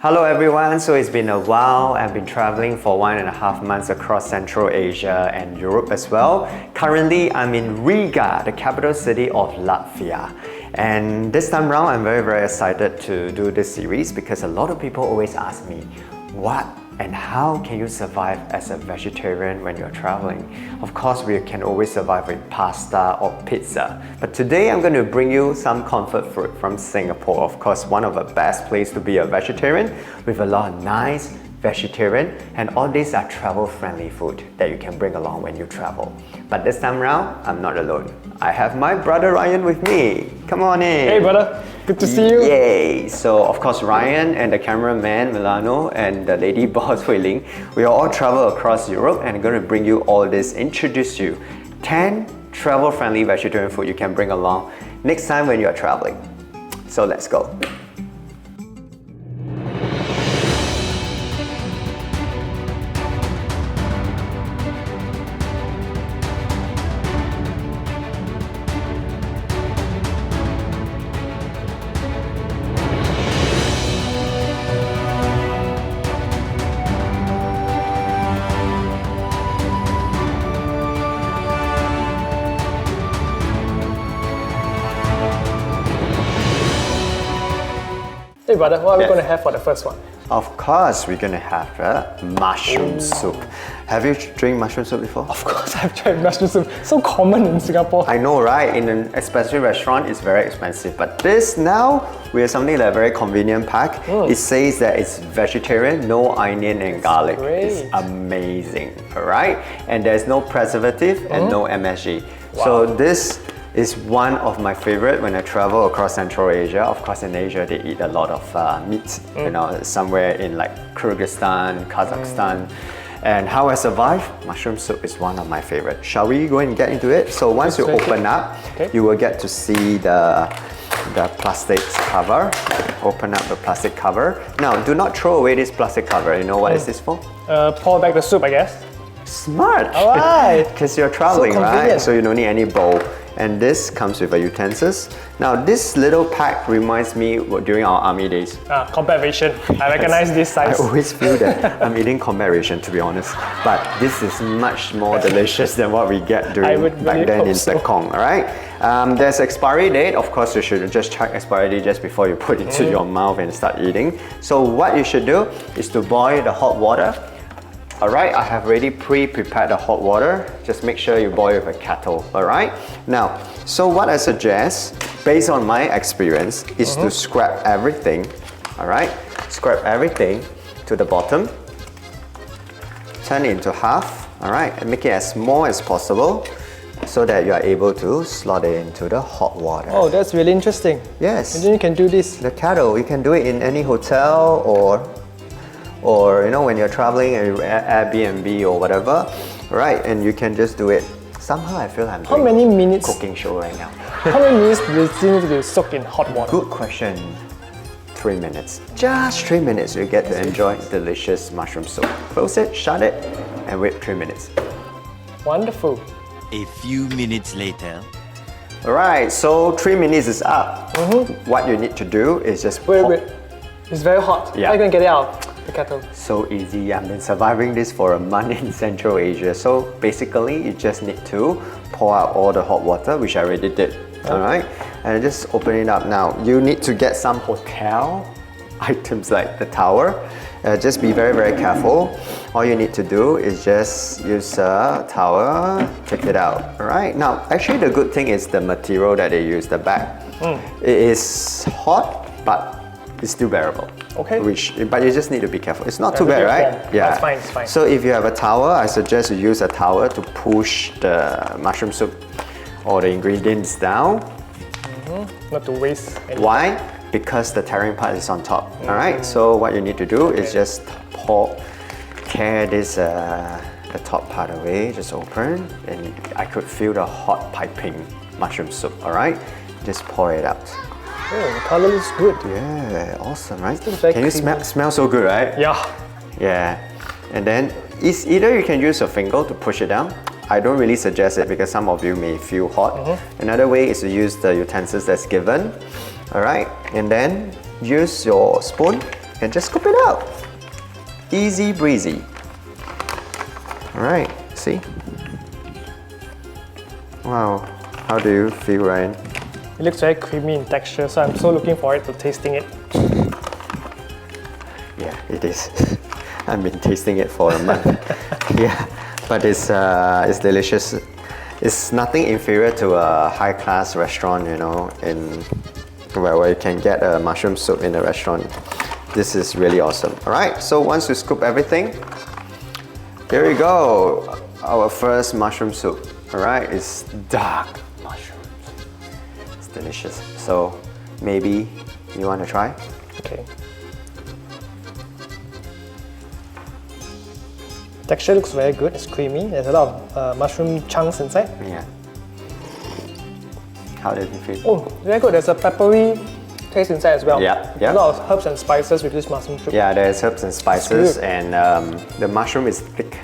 Hello everyone, so it's been a while. I've been traveling for 1.5 months across Central Asia and Europe as well. Currently, I'm in Riga, the capital city of Latvia. And this time around, I'm very excited to do this series because a lot of people always ask me, what and how can you survive as a vegetarian when you're traveling? Of course, we can always survive with pasta or pizza. But today, I'm going to bring you some comfort food from Singapore. Of course, one of the best places to be a vegetarian with a lot of nice vegetarian, and all these are travel-friendly food that you can bring along when you travel. But this time around, I'm not alone. I have my brother Ryan with me. Come on in. Hey brother, good to see you. Yay! So of course Ryan and the cameraman Milano and the lady boss Hui Ling, we all travel across Europe and I'm going to bring you all this, introduce you 10 travel-friendly vegetarian food you can bring along next time when you're traveling. So let's go. Hey brother, what are we going to have for the first one? Of course, we're going to have a mushroom soup. Have you drank mushroom soup before? Of course, I've tried mushroom soup. So common in Singapore. I know, right? In an expensive restaurant, it's very expensive. But this now, we have something like a very convenient pack. It says that it's vegetarian, no onion and garlic. Great. It's amazing, all right? And there's no preservative and no MSG. So this is one of my favorite when I travel across Central Asia. Of course, in Asia, they eat a lot of meat, you know, somewhere in like Kyrgyzstan, Kazakhstan. And how I survive? Mushroom soup is one of my favorite. Shall we go and get into it? So once you open up, you will get to see the plastic cover. Open up the plastic cover. Now, do not throw away this plastic cover. You know what is this for? Pour back the soup, I guess. Smart! Alright! Because you're traveling, So right? So you don't need any bowl. And this comes with a utensils. Now this little pack reminds me during our army days. Combat ration. I recognize this size. I always feel that I'm eating combat ration, to be honest. But this is much more delicious than what we get during back then in Tekong, alright? There's expiry date. Of course, you should just check expiry date just before you put it into your mouth and start eating. So what you should do is to boil the hot water. Alright, I have already pre-prepared the hot water. Just make sure you boil with a kettle, alright? Now, so what I suggest, based on my experience, is to scrap everything, alright? Scrap everything to the bottom. Turn it into half, alright? And make it as small as possible so that you are able to slot it into the hot water. Oh, that's really interesting. Yes. And then you can do this. The kettle, you can do it in any hotel or you know, when you're traveling and Airbnb or whatever, right? And you can just do it. Somehow I feel I'm doing How many minutes? cooking show right now. How many minutes do you still need to soak in hot water? Good question. 3 minutes. Just 3 minutes, you get to enjoy delicious mushroom soup. Close it, shut it, and wait 3 minutes. Wonderful. A few minutes later. Alright, so 3 minutes is up. What you need to do is just Wait. It's very hot. Yeah. How are you going to get it out? The kettle. So easy. I've been surviving this for a month in Central Asia. So basically, you just need to pour out all the hot water, which I already did. Alright? And just open it up now. You need to get some hotel items like the tower. Just be very careful. All you need to do is just use a towel, take it out. Alright? Now, actually the good thing is the material that they use, the bag. It is hot, but it's still bearable. Okay. But you just need to be careful. It's not too bad, right? Yeah. That's fine, it's fine. So if you have a towel, I suggest you use a towel to push the mushroom soup or the ingredients down. Not to waste any. Why? Because the tearing part is on top. All right. So what you need to do is just tear this the top part away. Just open, and I could feel the hot piping mushroom soup. All right. Just pour it out. Oh, the color looks good. Yeah, awesome, right? Can you smell so good, right? Yeah. Yeah. And then it's either you can use your finger to push it down. I don't really suggest it because some of you may feel hot. Another way is to use the utensils that's given. Alright, and then use your spoon and just scoop it out. Easy breezy. Alright, see? Wow, how do you feel, Ryan? It looks very creamy in texture, so I'm so looking forward to tasting it. Yeah, it is. I've been tasting it for a month. Yeah, but it's delicious. It's nothing inferior to a high-class restaurant, you know, where you can get a mushroom soup in a restaurant. This is really awesome. All right, so once you scoop everything, here we go. Our first mushroom soup. All right, it's dark mushrooms. It's delicious. So maybe you want to try? Okay. Texture looks very good. It's creamy. There's a lot of mushroom chunks inside. Yeah. How does it feel? Oh, very good. There's a peppery taste inside as well. Yeah, yeah. A lot of herbs and spices with this mushroom soup. Yeah, there's herbs and spices, and the mushroom is thick.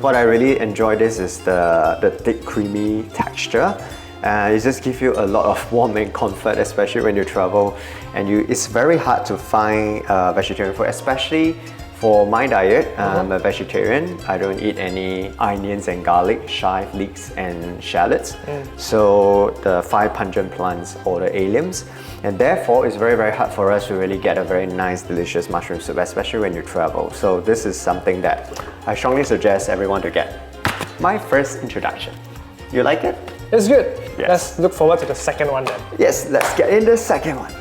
What I really enjoy this is the thick, creamy texture. It just gives you a lot of warmth and comfort, especially when you travel. And it's very hard to find vegetarian food, especially for my diet. I'm a vegetarian. I don't eat any onions and garlic, chive, leeks, and shallots. So the 5 pungent plants or the alliums. And therefore, it's very, very hard for us to really get a very nice, delicious mushroom soup, especially when you travel. So this is something that I strongly suggest everyone to get. My first introduction. You like it? It's good. Yes. Let's look forward to the second one then. Yes, let's get in the second one.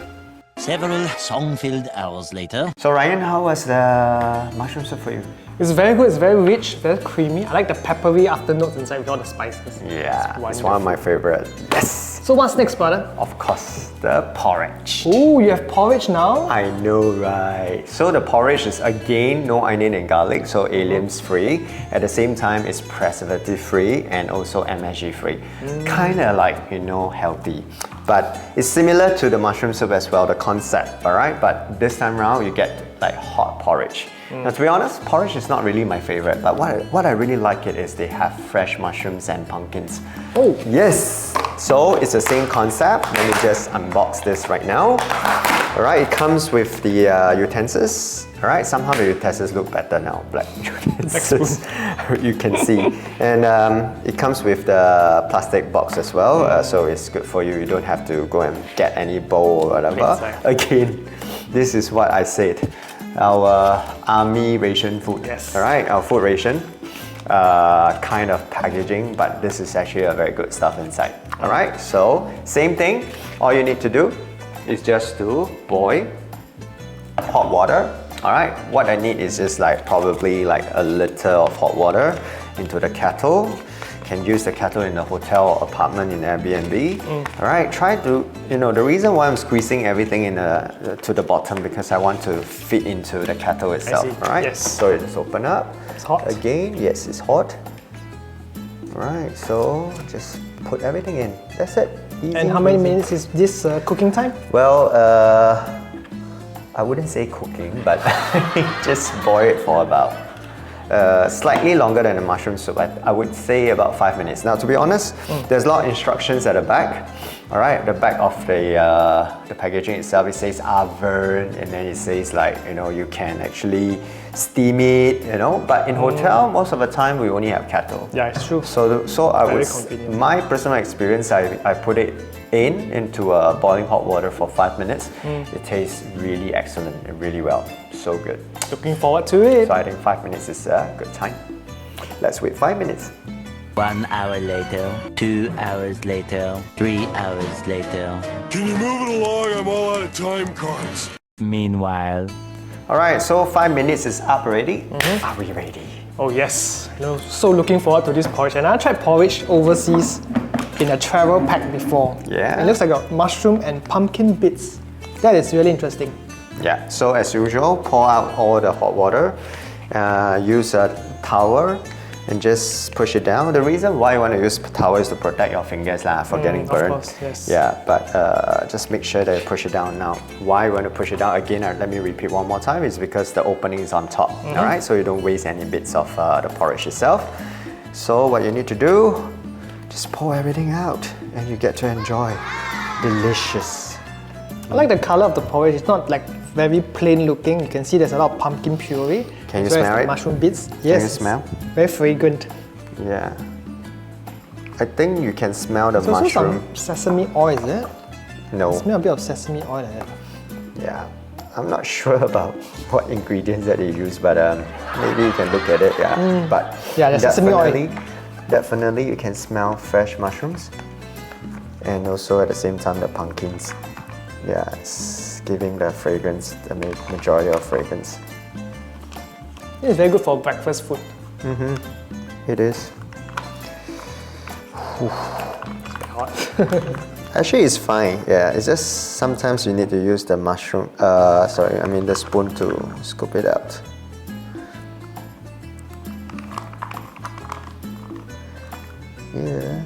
Several song-filled hours later. So Ryan, how was the mushroom soup for you? It's very good. It's very rich, very creamy. I like the peppery afternotes inside with all the spices. Yeah, it's one of my favorite. Yes! So what's next, brother? Of course, the porridge. Oh, you have porridge now? I know, right? So the porridge is again no onion and garlic, so alliums free. At the same time, it's preservative free and also MSG free. Kinda like, you know, healthy. But it's similar to the mushroom soup as well, the concept, alright? But this time around, you get like hot porridge. Now to be honest, porridge is not really my favorite, but what I really like it is they have fresh mushrooms and pumpkins. Oh! Yes! So it's the same concept. Let me just unbox this right now. Alright, it comes with the utensils. Alright, somehow the utensils look better now, black utensils. You can see. And it comes with the plastic box as well, so it's good for you. You don't have to go and get any bowl or whatever. Again, this is what I said. Our army ration food. Yes. Alright, our food ration. Kind of packaging, but this is actually a very good stuff inside. Alright, so same thing. All you need to do is just to boil hot water. Alright, what I need is just like probably like a liter of hot water into the kettle. Can use the kettle in the hotel or apartment in Airbnb. Alright, try to, you know, the reason why I'm squeezing everything in to the bottom because I want to fit into the kettle itself. Alright, Yes. so it just open up. It's hot. Again, yes, it's hot. Alright, so just put everything in. That's it. Easy, And how many easy. minutes is this cooking time? Well, I wouldn't say cooking, but just boil it for about slightly longer than the mushroom soup. I would say about 5 minutes. Now, to be honest, there's a lot of instructions at the back. All right, the back of the packaging itself, it says oven, and then it says like, you know, you can actually steam it, you know. But in hotel, most of the time we only have kettle. Yeah, it's true. So I Very would, convenient. my personal experience, I put it into boiling hot water for 5 minutes. It tastes really excellent and really well. So good. Looking forward to it. So I think 5 minutes is a good time. Let's wait 5 minutes. 1 hour later, 2 hours later, 3 hours later. Can you move it along? I'm all out of time cards. Meanwhile, Alright, so 5 minutes is up already. Are we ready? Oh yes, you know, so looking forward to this porridge. And I tried porridge overseas in a travel pack before. Yeah. It looks like a mushroom and pumpkin bits. That is really interesting. Yeah, so as usual, pour out all the hot water. Use a towel and just push it down. The reason why you want to use towel is to protect your fingers for getting burned. Of course, yes. Yeah, but just make sure that you push it down now. Why you want to push it down? Again, let me repeat one more time, is because the opening is on top, all right? So you don't waste any bits of the porridge itself. So what you need to do, just pour everything out and you get to enjoy delicious. I like the color of the porridge. It's not like very plain looking. You can see there's a lot of pumpkin puree. Can you as well as smell the it? mushroom bits. Yes. Can you smell? Very fragrant. Yeah. I think you can smell the There's also mushroom. some sesame oil, is it? No. Smell a bit of sesame oil like that. Yeah. I'm not sure about what ingredients that they use, but maybe you can look at it. Yeah. But Yeah, the sesame oil. definitely you can smell fresh mushrooms, and also at the same time the pumpkins. Yeah, it's giving the fragrance, the majority of fragrance. It's very good for breakfast food. It is. Hot. Actually, it's fine. Yeah, it's just sometimes you need to use the mushroom. The spoon to scoop it out. Yeah.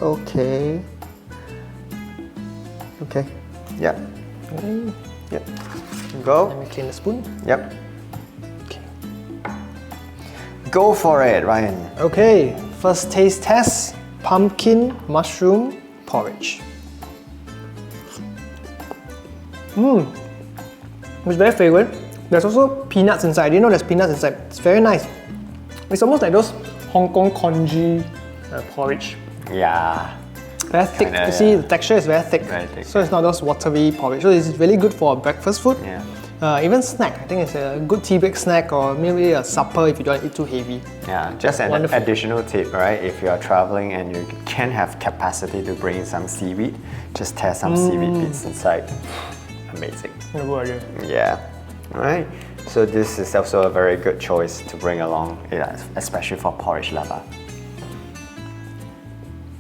Okay. Okay. Yep. Yep. Go. Let me clean the spoon. Yep. Okay. Go for it, Ryan. Okay, first taste test. Pumpkin mushroom porridge. It's very fragrant. There's also peanuts inside. I didn't know there's peanuts inside. It's very nice. It's almost like those Hong Kong congee porridge. Yeah. Very thick. Kinda, you see, yeah. the texture is very thick. Very thick, So it's not those watery porridge. So it's really good for breakfast food. Yeah. Even snack. I think it's a good tea break snack or maybe a supper if you don't eat too heavy. Yeah, just an Wonderful. additional tip, right? If you are traveling and you can have capacity to bring in some seaweed, just tear some seaweed bits inside. Amazing. Yeah. Alright. So this is also a very good choice to bring along, especially for porridge lover.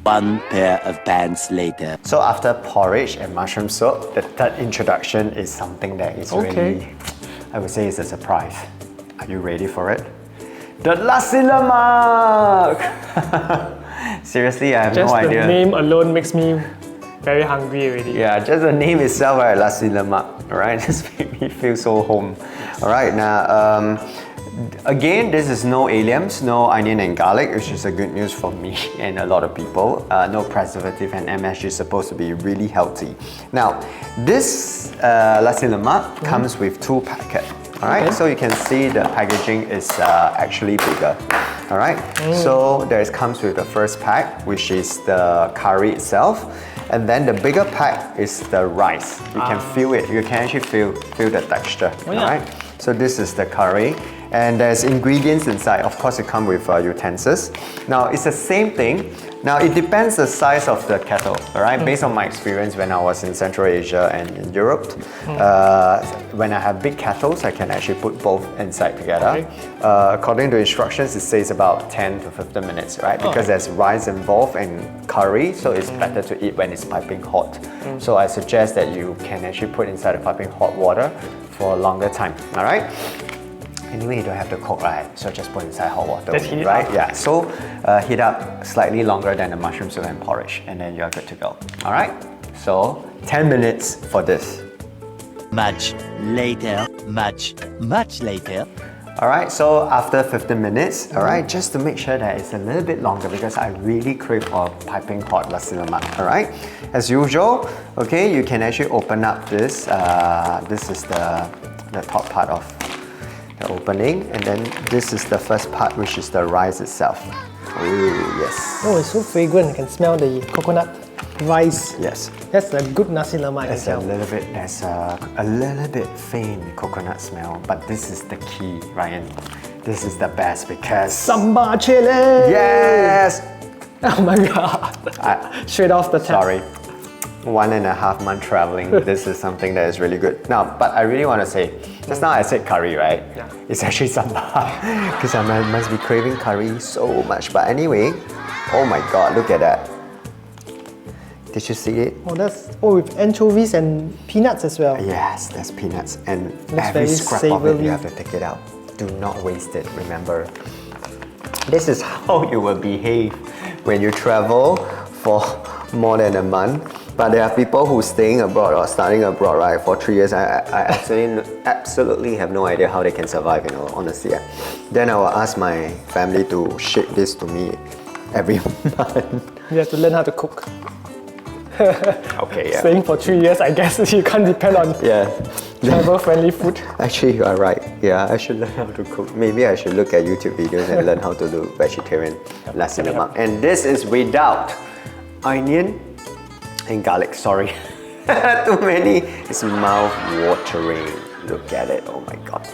One pair of pants later. So after porridge and mushroom soup, the third introduction is something that is really, I would say, is a surprise. Are you ready for it? The Nasi Lemak! Seriously, I have Just no idea. the name alone makes me very hungry already. Yeah, just the name itself, right? Nasi Lemak, alright? Just make me feel so home. Alright, now, again, this is no alliums, no onion and garlic, which is a good news for me and a lot of people. No preservative, and MSG is supposed to be really healthy. Now, this Nasi Lemak comes with 2 packets. Alright, so you can see the packaging is actually bigger. Alright, so there comes with the first pack, which is the curry itself. And then the bigger pack is the rice. You can feel it. You can actually feel the texture. Alright, so this is the curry. And there's ingredients inside. Of course, it comes with utensils. Now, it's the same thing. Now, it depends the size of the kettle, all right? Based on my experience when I was in Central Asia and in Europe, when I have big kettles, I can actually put both inside together. According to instructions, it says about 10 to 15 minutes, right? Because there's rice involved and curry, so it's better to eat when it's piping hot. So I suggest that you can actually put inside the piping hot water for a longer time, all right? Anyway, you don't have to cook, right? So just put inside hot water, Just heat it right? up. Yeah, so heat up slightly longer than the mushroom soup and porridge, and then you're good to go. All right, so 10 minutes for this. Much later. Much later. All right, so after 15 minutes, all right, just to make sure that it's a little bit longer because I really crave for piping hot Nasi Lemak, all right? As usual, okay, you can actually open up this. This is the top part of the opening, and then this is the first part, which is the rice itself. Oh, yes. Oh, it's so fragrant. I can smell the coconut rice. Yes. That's a good Nasi Lemak There's itself. there's a little bit faint coconut smell, but this is the key, Ryan. This is the best because Sambal chili! yes! Oh my god. Straight off the tap. Sorry. 1.5 months traveling, this is something that is really good. Now, but I really want to say, just now I said curry, right? Yeah. It's actually sambal, because I must be craving curry so much. But anyway, oh my god, look at that. Did you see it? Oh, with anchovies and peanuts as well. Yes, there's peanuts, and Looks every very scrap of it, savoury. you have to take it out. Do not waste it, remember. This is how you will behave when you travel for more than a month. But there are people who staying abroad or studying abroad, right, for 3 years. I absolutely have no idea how they can survive, you know, honestly. Then I will ask my family to ship this to me every month. You have to learn how to cook. Okay, yeah. Staying for 3 years, I guess you can't depend on Yeah. travel-friendly food. Actually, you are right. Yeah, I should learn how to cook. Maybe I should look at YouTube videos and learn how to do vegetarian nasi lemak. And this is without onion and garlic. Sorry, too many. It's mouth-watering. Look at it. Oh my god.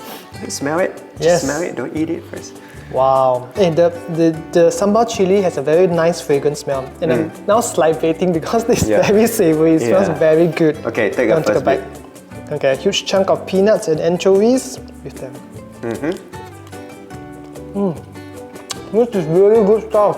You smell it? Yes. Just smell it. Don't eat it first. Wow. And the sambal chili has a very nice fragrant smell. And I'm now salivating because this is Yeah. very savory. It smells Yeah. very good. Okay, take You a want to first bite. Okay, a huge chunk of peanuts and anchovies with them. This is really good stuff.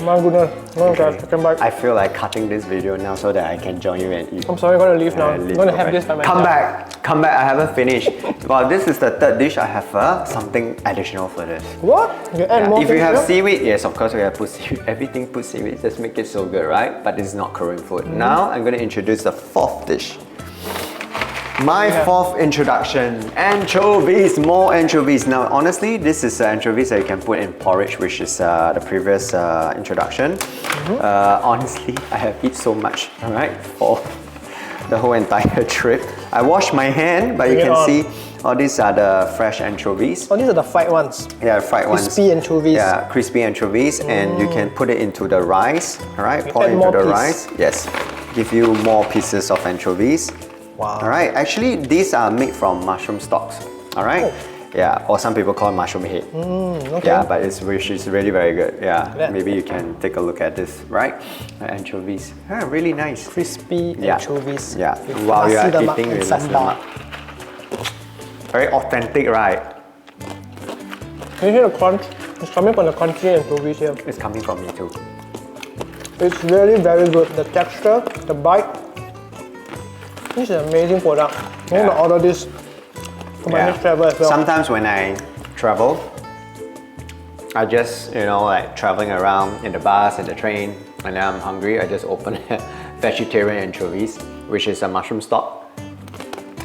My goodness. Okay, second bite. I feel like cutting this video now so that I can join you and eat. I'm sorry, I'm gonna leave now. I'm Leave, gonna have okay. this by myself. Come back, I haven't finished. Well, this is the third dish. I have something additional for this. What? You can add more If you things have here? seaweed, yes, of course we have put seaweed. Everything put seaweed, just make it so good, right? But it's not Korean food. Now I'm gonna introduce the fourth dish. My fourth introduction, anchovies, more anchovies. Now, honestly, this is anchovies that you can put in porridge, which is the previous introduction. Honestly, I have eaten so much, all right, for the whole entire trip. I washed my hand, but you Bring it can on. see all these are the fresh anchovies. Oh, these are the fried ones. Yeah, fried ones. Crispy anchovies. Yeah, crispy anchovies, and you can put it into the rice. All right, pour add it into more the piece. rice. Yes, give you more pieces of anchovies. Wow. All right, actually these are made from mushroom stalks. All right. Oh. Yeah, or some people call it mushroom head. Okay. Yeah, but it's really very good. Yeah, Yeah. maybe you can take a look at this. Right, anchovies. Yeah, really nice. Crispy Yeah. anchovies. Yeah. with While you are nasi lemak eating and with nasi sambal. lemak. Very authentic, right? Can you hear the crunch? It's coming from the crunchy anchovies here. It's coming from me too. It's really very good. The texture, the bite. This is an amazing product. I'm gonna order this for my next travel as well. Sometimes when I travel, I just, like traveling around in the bus, in the train, and then I'm hungry, I just open vegetarian anchovies, which is a mushroom stock,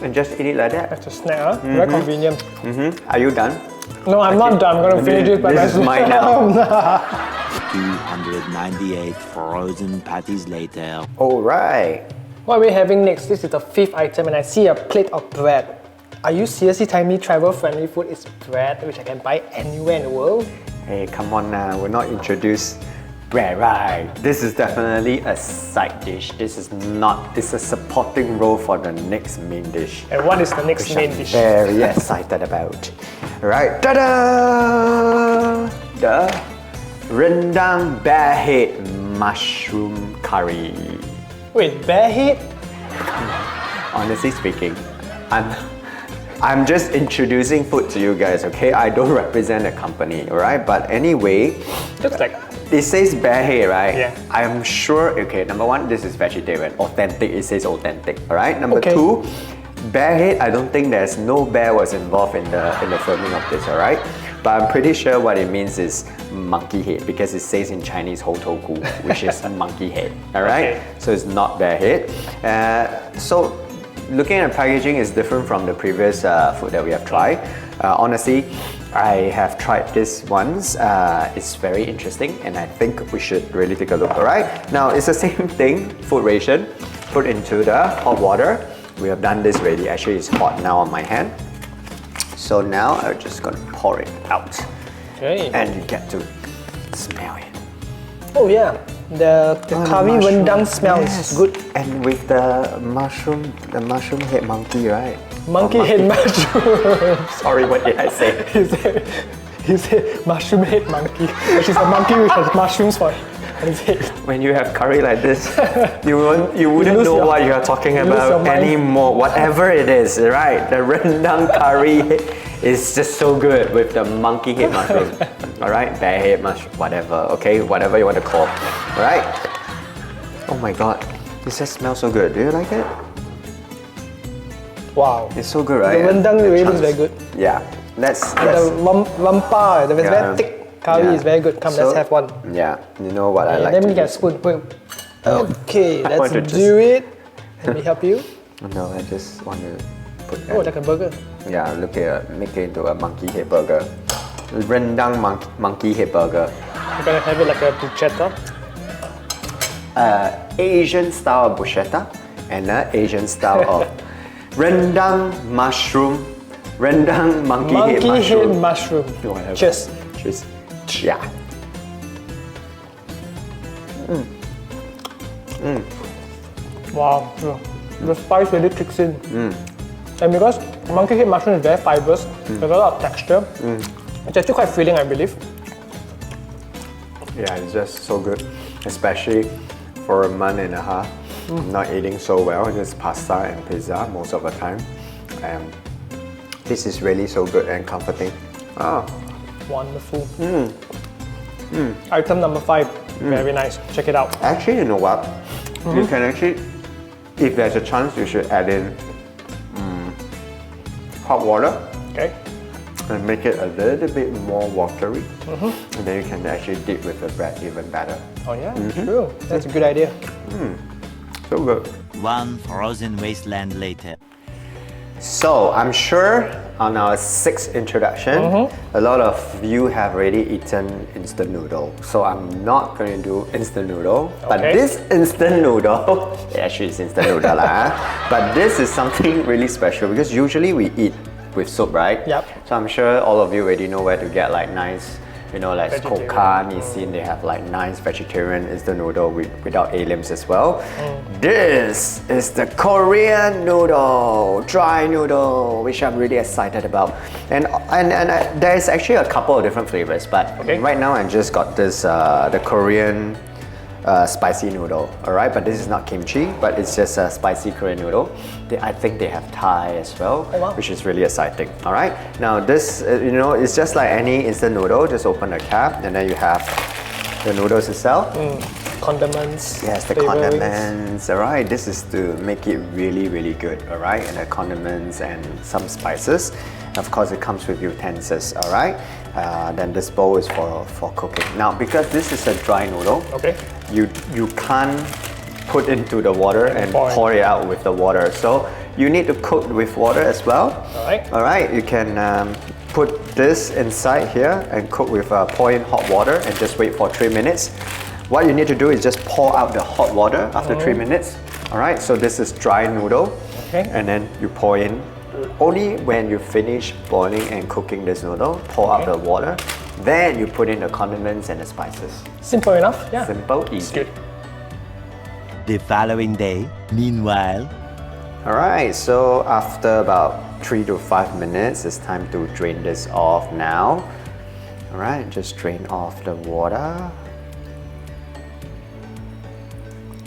and just eat it like that. It's a snack, huh? Very convenient. Are you done? No, I'm not done. I'm gonna finish it by This is myself. mine now. 298 frozen patties later. All right. What are we having next? This is the fifth item, and I see a plate of bread. Are you seriously telling me travel-friendly food is bread, which I can buy anywhere in the world? Hey, come on now. We're not introduced bread, right? This is definitely a side dish. This is not. It's a supporting role for the next main dish. And what is the next Which main I'm dish? very excited about. Right, ta-da! The Rendang bear head mushroom curry. Wait, bear head? Honestly speaking, I'm just introducing food to you guys, okay? I don't represent a company, alright? But anyway, Looks like it says bear head, right? Yeah. I'm sure, okay, number one, this is vegetarian. Authentic, it says authentic, alright? Number Okay. two, bear head, I don't think there's no bear was involved in the filming of this, alright? But I'm pretty sure what it means is monkey head because it says in Chinese ho toku, which is a monkey head, alright? Okay. So it's not bear head. So looking at packaging is different from the previous food that we have tried. Honestly, I have tried this once. It's very interesting and I think we should really take a look, alright? Now it's the same thing, food ration, put into the hot water. We have done this already, actually it's hot now on my hand. So now I'm just gonna pour it out okay. and you get to smell it. Oh yeah, the curry mushroom, rendang smell yes. is good. And with the mushroom head monkey, right? Monkey head mushroom. Sorry, what did I say? He said mushroom head monkey, which is a monkey which has mushrooms for his head. When you have curry like this, you wouldn't lose know your- what you are talking you lose your about mind. anymore. Whatever it is, right? The rendang curry is just so good with the monkey head mushroom. All right, bear head mushroom, whatever. Okay, whatever you want to call. All right. Oh my God, this just smells so good. Do you like it? Wow. It's so good, right? The rendang really looks chunks. very good. Yeah. Let's. And the lampa, the Yeah. very thick curry Yeah. is very good. Come, So, let's have one. Yeah, you know what I like Let to me get a do. spoon. Wait. Okay, I let's want to do it. Let me help you. No, I just want to put that. Oh, like a burger. Yeah, look at make it into a monkey head burger. Rendang monkey head burger. I'm gonna have it like a bruschetta. Asian style bruschetta and an Asian style of rendang mushroom, rendang monkey head mushroom. Whatever. Cheers. Cheers. Yeah. Wow, the spice really kicks in. And because monkey head mushroom is very fibrous, there's a lot of texture. It's actually quite filling, I believe. Yeah, it's just so good, especially for a month and a half. Not eating so well, just pasta and pizza most of the time. And this is really so good and comforting. Oh. Wonderful. Item number 5, very nice. Check it out. Actually, you know what? You can actually, if there's a chance, you should add in hot water. Okay. And make it a little bit more watery. And then you can actually dip with the bread even better. Oh yeah, true. That's a good idea. So good. One frozen wasteland later. So I'm sure on our 6th introduction, a lot of you have already eaten instant noodle. So I'm not going to do instant noodle, but this instant noodle, actually it's instant noodle lah. But this is something really special because usually we eat with soup, right? Yep. So I'm sure all of you already know where to get like nice, you know, like Vegetarian. Koka, Nasi, they have like nice vegetarian instant noodle without aliums as well. This is the Korean noodle, dry noodle, which I'm really excited about. And there's actually a couple of different flavors, but right now I just got this, the Korean spicy noodle, alright? But this is not kimchi, but it's just a spicy Korean noodle. I think they have Thai as well, which is really exciting, alright? Now this, you know, it's just like any instant noodle, just open the cap and then you have the noodles itself. Condiments. Yes, the condiments, alright? This is to make it really, really good, alright? And the condiments and some spices. Of course, it comes with utensils, alright? Then this bowl is for cooking. Now, because this is a dry noodle, you can't put into the water and pour it out with the water. So you need to cook with water as well. Alright, you can put this inside here and cook with pour in hot water and just wait for 3 minutes. What you need to do is just pour out the hot water after 3 minutes. Alright, so this is dry noodle. And then you pour in. Only when you finish boiling and cooking this noodle, pour out the water, then you put in the condiments and the spices. Simple enough, yeah. Simple, easy. Good. The following day, meanwhile. Alright, so after about 3 to 5 minutes, it's time to drain this off now. Alright, just drain off the water.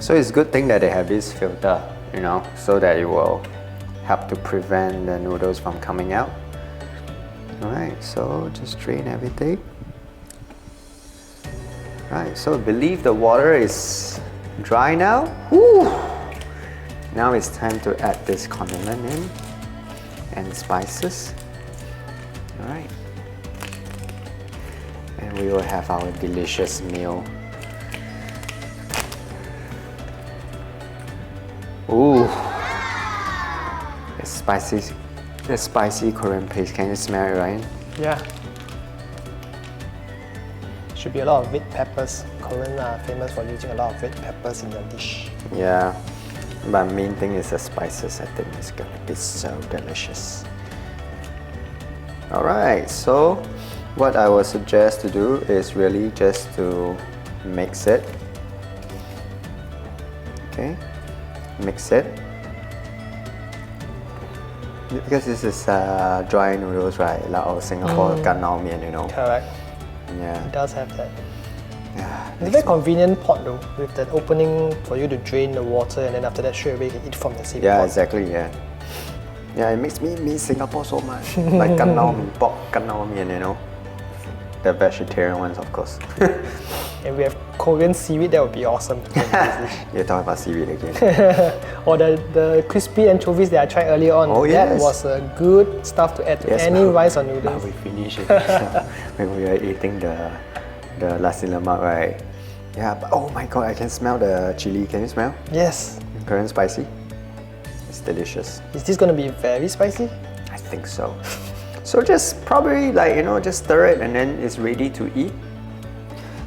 So it's a good thing that they have this filter, you know, so that it will help to prevent the noodles from coming out. Alright, so just drain everything. Right, so I believe the water is dry now. Woo! Now it's time to add this condiment in and spices. Alright. And we will have our delicious meal. Ooh! The spicy Korean paste. Can you smell it, Ryan? Yeah. Should be a lot of red peppers. Koreans are famous for using a lot of red peppers in their dish. Yeah, but main thing is the spices. I think it's gonna be so delicious. Alright, so what I would suggest to do is really just to mix it. Okay, mix it. Because this is dry noodles, right? Like our Singapore Ganao mian, you know. Correct. Yeah. It does have that. Yeah. It's a very convenient pot though, with that opening for you to drain the water and then after that straight away you can eat from the same pot. Exactly, yeah. Yeah, it makes me miss Singapore so much. Like Ganao mee pok, Ganao mian, you know. The vegetarian ones, of course. And we have Korean seaweed, that would be awesome. You're talking about seaweed again. Or the crispy anchovies that I tried earlier on. Oh, that yes. was good stuff to add to any rice or But noodles. we finished it when we were eating the Nasi Lemak, right? Yeah, but oh my god, I can smell the chili. Can you smell? Yes. Korean spicy. It's delicious. Is this going to be very spicy? I think so. So just probably like, you know, just stir it and then it's ready to eat.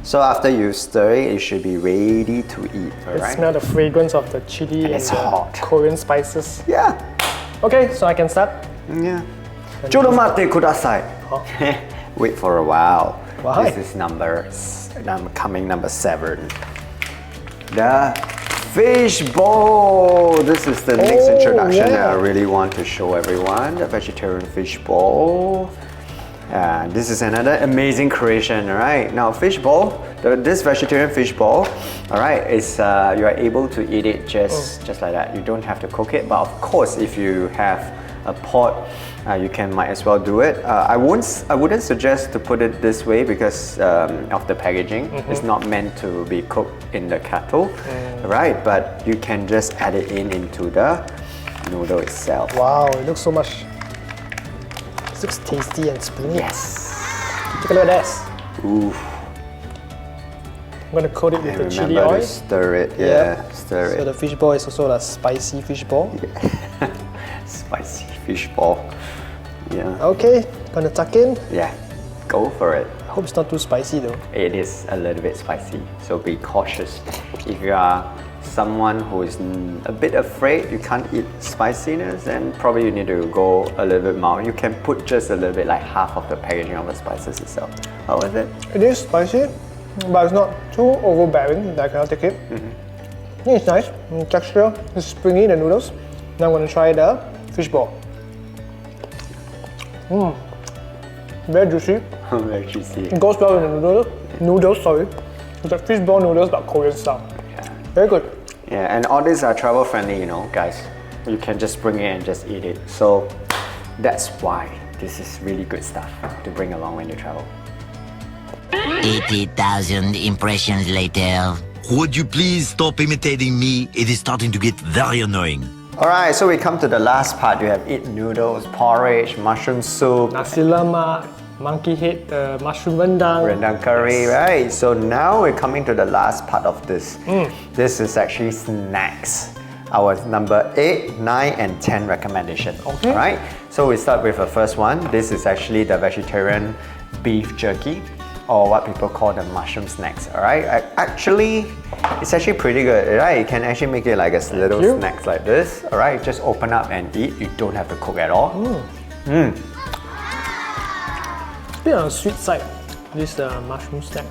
So after you stir it, it should be ready to eat, I alright? smell the fragrance of the chili and it's the hot. Korean spices. Yeah. Okay, so I can start. Yeah. Choromate kudasai. Huh? Wait for a while. Why? This is coming number 7. The fish bowl. This is the next introduction that I really want to show everyone. The vegetarian fish bowl. This is another amazing creation, alright? Now fish bowl, this vegetarian fish bowl, alright, is you are able to eat it just like that. You don't have to cook it, but of course if you have a pot, you might as well do it. I wouldn't suggest to put it this way because of the packaging. It's not meant to be cooked in the kettle, right? But you can just add it into the noodle itself. Wow, it looks so much. It looks tasty and springy. Yes. Take a look at this. Ooh. I'm gonna coat it with the chili Remember oil. to stir it. Yeah, stir So it. the fish ball is also a spicy fish ball. Spicy fish ball. Yeah. Okay, gonna tuck in. Yeah. Go for it. I hope it's not too spicy though. It is a little bit spicy, so be cautious. If you are someone who is a bit afraid you can't eat spiciness, then probably you need to go a little bit mild. You can put just a little bit, like half of the packaging of the spices itself. How is it? It is spicy, but it's not too overbearing that I cannot take it. I think it's nice. Texture is springy, the noodles. Now I'm gonna try the fish ball. Very juicy. Very juicy. It goes well with the noodles, sorry. It's like fish ball noodles but Korean style. Yeah. Very good. Yeah, and all these are travel friendly, you know, guys. You can just bring it and just eat it. So that's why this is really good stuff to bring along when you travel. 80,000 impressions later. Would you please stop imitating me? It is starting to get very annoying. Alright, so we come to the last part. You have eat noodles, porridge, mushroom soup, Nasi lemak, monkey head, mushroom rendang. rendang curry, right? So now we're coming to the last part of this. This is actually snacks. Our number 8, 9, and 10 recommendation. Okay. Alright, so we start with the first one. This is actually the vegetarian beef jerky, or what people call the mushroom snacks. Alright, actually, it's actually pretty good, right? You can actually make it like a little snacks like this. Alright, just open up and eat. You don't have to cook at all. It's a bit on the sweet side, this mushroom snack.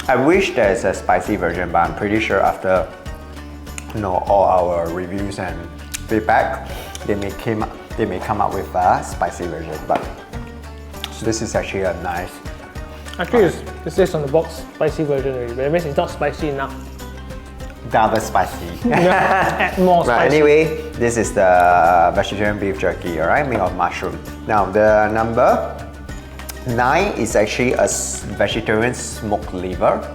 I wish there's a spicy version, but I'm pretty sure after all our reviews and feedback, they may come up with a spicy version. But so this is actually a nice. Actually, it says on the box spicy version already, but it means it's not spicy enough. Double spicy. Add more spicy. Right, anyway, this is the vegetarian beef jerky, alright, made of mushroom. Now, the number 9 is actually a vegetarian smoked liver.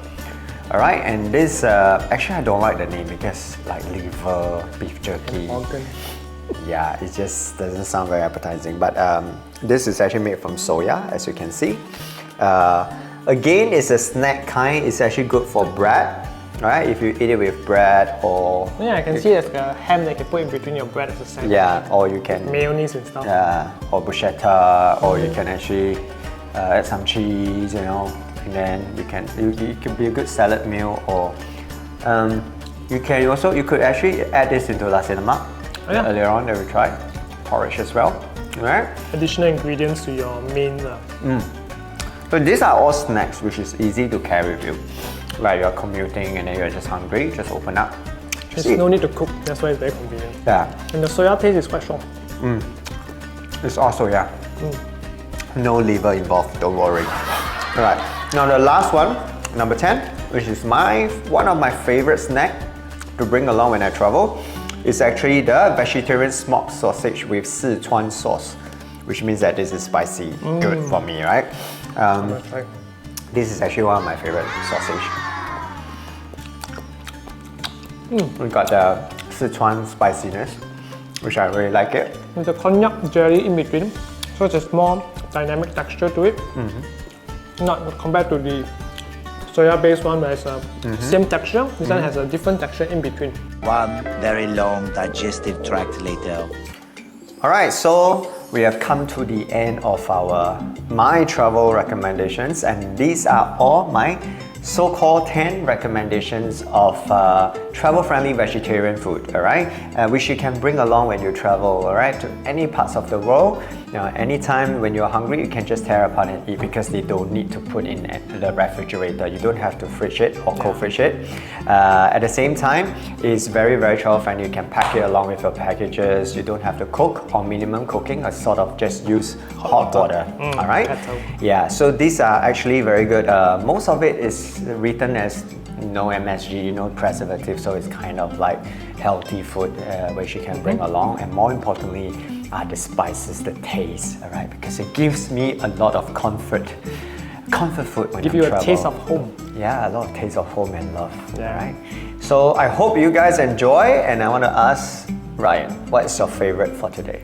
Alright, and this, actually I don't like the name because like liver, beef jerky. Organ. Yeah, it just doesn't sound very appetizing. But this is actually made from soya, as you can see. Again, it's a snack kind. It's actually good for bread, right? If you eat it with bread or... Yeah, I can see there's a ham that you can put in between your bread as a sandwich. Yeah, or you can... Mayonnaise and stuff. or bruschetta, or you can actually add some cheese, you know, and then it can be a good salad meal, or you could actually add this into nasi lemak. Earlier on that we tried porridge as well, right? Additional ingredients to your main. So these are all snacks which is easy to carry with you. Like you're commuting and then you're just hungry, just open up. There's no need to cook, that's why it's very convenient. Yeah, And the soya taste is quite strong. it's also, no liver involved, don't worry. Alright, now the last one, number 10, which is one of my favorite snack to bring along when I travel, is actually the vegetarian smoked sausage with Szechuan sauce, which means that this is spicy, good for me, right? Right. This is actually one of my favorite sausage. We got the Szechuan spiciness, which I really like it. With the konjac jelly in between, so it's a more dynamic texture to it. Not compared to the soya-based one where it's same texture. This one has a different texture in between. One very long digestive tract later. Alright, so we have come to the end of my travel recommendations, and these are all my so-called 10 recommendations of travel-friendly vegetarian food, alright? Which you can bring along when you travel, alright, to any parts of the world. Anytime when you're hungry, you can just tear apart and eat because they don't need to put in the refrigerator. You don't have to fridge it or cold fridge it. At the same time, it's very, very travel-friendly. You can pack it along with your packages. You don't have to cook or minimum cooking, or sort of just use hot water, alright? Yeah, so these are actually very good. Most of it is written as no MSG, no preservative, so it's kind of like healthy food which you can bring along, and more importantly the spices, the taste, alright, because it gives me a lot of comfort food when Give I you travel. a taste of home. Yeah, a lot of taste of home and love, alright. So I hope you guys enjoy, and I want to ask Ryan, what is your favorite for today?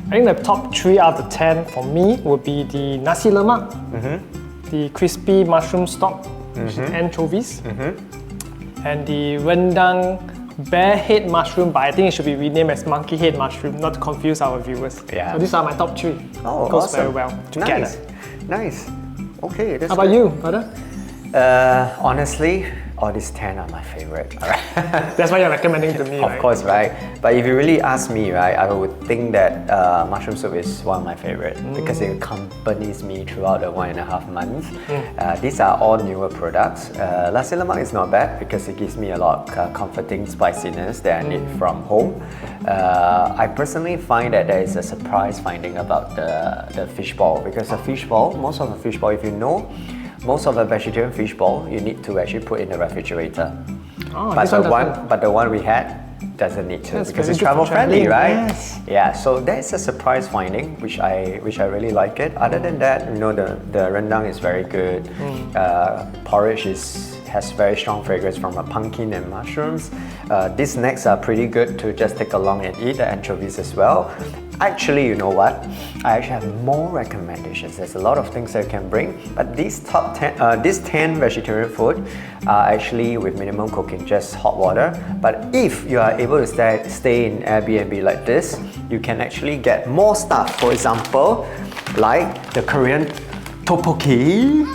I think the top 3 out of 10 for me would be the Nasi Lemak, the crispy mushroom stock, anchovies, and the Rendang bear head mushroom, but I think it should be renamed as monkey head mushroom, not to confuse our viewers. Yeah. So these are my top 3. Oh, Goes awesome. very well together. Nice. Okay, that's How about good. you, brother? Honestly, all these 10 are my favorite. Alright. That's why you're recommending to me, Of right? course, right? But if you really ask me, right, I would think that mushroom soup is one of my favorite because it accompanies me throughout the 1.5 months. These are all newer products. Nasi Lemak is not bad because it gives me a lot of comforting spiciness that I need from home. I personally find that there is a surprise finding about the fish ball, because the fish ball, most of the fish ball, if you know, most of the vegetarian fish ball, you need to actually put in the refrigerator. Oh, But this the one we had doesn't need to, That's because very it's good for travel friendly, traveling, right? yes. Yeah, so that's a surprise finding, which I really like it. Other than that, you know, the rendang is very good. Porridge has very strong fragrance from a pumpkin and mushrooms. These snacks are pretty good to just take along and eat. The anchovies as well. Actually, you know what? I actually have more recommendations. There's a lot of things that you can bring, but these 10 vegetarian food are actually with minimum cooking, just hot water. But if you are able to stay in Airbnb like this, you can actually get more stuff. For example, like the Korean tteokbokki,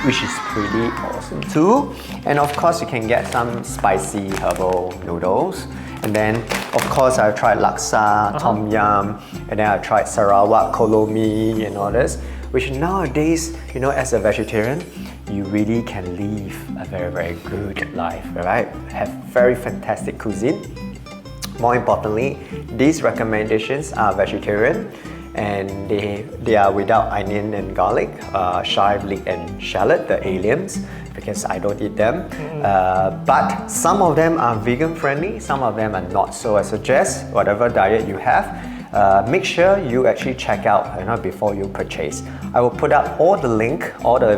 which is pretty awesome too. And of course, you can get some spicy herbal noodles. And then, of course, I've tried laksa, tom yum, and then I've tried Sarawak kolomi and all this, which nowadays, you know, as a vegetarian, you really can live a very, very good life, right? Have very fantastic cuisine. More importantly, these recommendations are vegetarian, and they are without onion and garlic, chive, leek and shallot, the aliens, because I don't eat them. But some of them are vegan friendly, some of them are not. So I suggest whatever diet you have, make sure you actually check out, you know, before you purchase. I will put up all the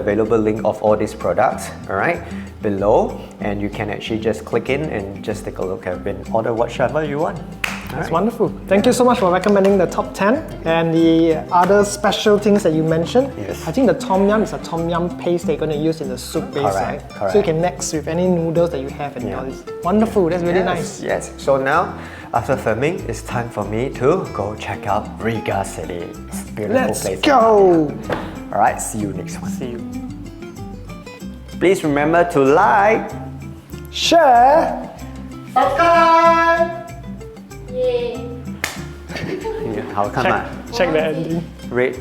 available link of all these products, alright, below, and you can actually just click in and just take a look and order whatever you want. That's wonderful. Thank you so much for recommending the top 10 and the other special things that you mentioned. Yes. I think the tom yum is a tom yum paste they're going to use in the soup base, right? Correct. So you can mix with any noodles that you have and all this. Wonderful, that's really nice. Yes. So now, after filming, it's time for me to go check out Riga City. It's a beautiful Let's place. go! Alright, see you next one. See you. Please remember to like, Share! subscribe! 好看吗？ Check the ending. Rate